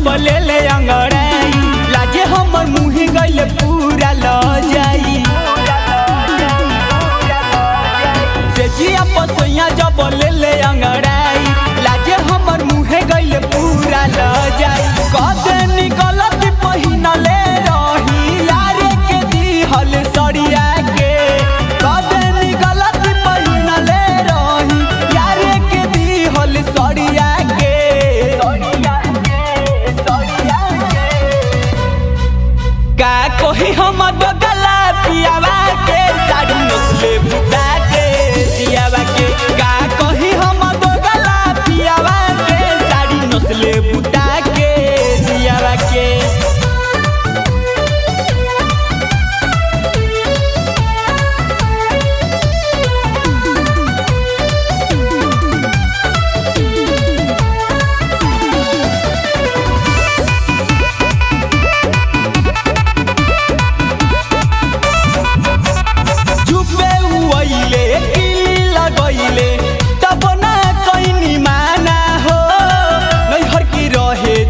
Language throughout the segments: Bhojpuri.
जब ले ले अंगड़ाई लाजे हमर मुँह गइल पूरा ल जाई से जिया पसैया जब ले ले अंगड़ाई लाजे हमर मुँह गइल पूरा ल जाई कदे निकलत पहिनले रही यारे के दिहल सड़िया के कदे निकलत पहिनले रही यारे के दिहल सड़िया के का कोही हम गला पियावा के साड़ी नस्ले बुता के दियावा के का कोही हम गला पियावा के साड़ी नस्ले बुता के दियावा के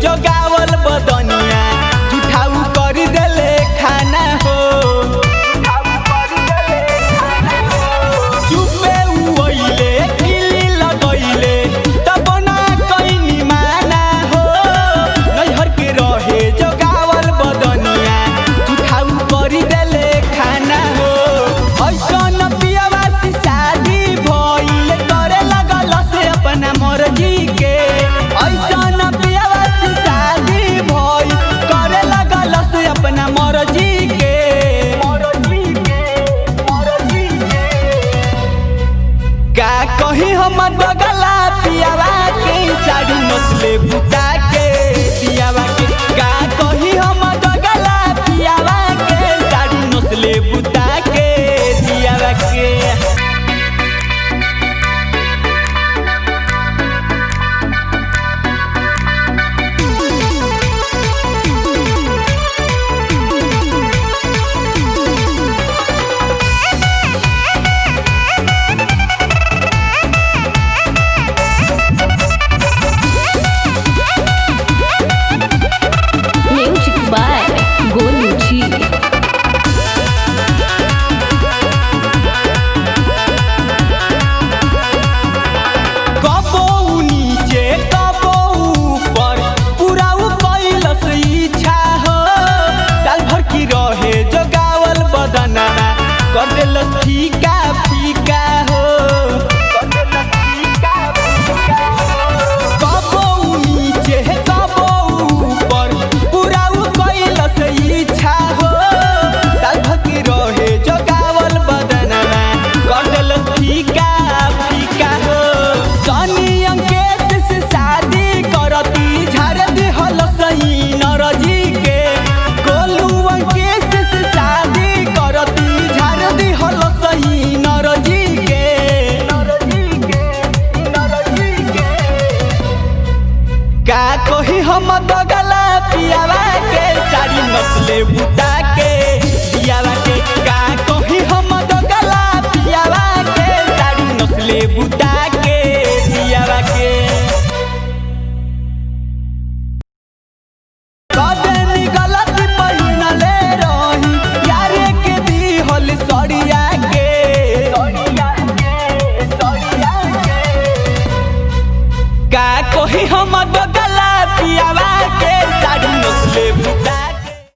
जोगावल बदनिया जुठाऊ कर देले खाना हो चुपे उइले किली लगइले तब ना कइनी माना हो नैहर के रहे जोगावल बदनिया जुठाऊ कर देले खाना हो ऐसन पियावा से शादी भइल करे लगल से अपना मर्जी के ऐसन अपना मर्जी के का कही हम गला पियावा के साड़ी नस्ले बुता के पियावा के का कही हम गला पियावा के साड़ी नस्ले बुता के पियावा के कर देल फीका फीका हो कबो नीचे कबो ऊपर पूरा कइल से इच्छा हो साल भकी रहे जोगावल बदनमा कर देल फीका फीका हो सनी अंकेश से शादी करती झाड़ दिहल सही नरजी के गोलू अंकेश से शादी करती दिहल सही नरजी के का कोही हम गला पियावा के साड़ी नस्ले बुता के दियावा के का कोही हम गला पियावा के साड़ी नस्ले बुता के दियावा के कदे निकलत पहिनले रही यारे के दिहल सड़िया के का कोही हम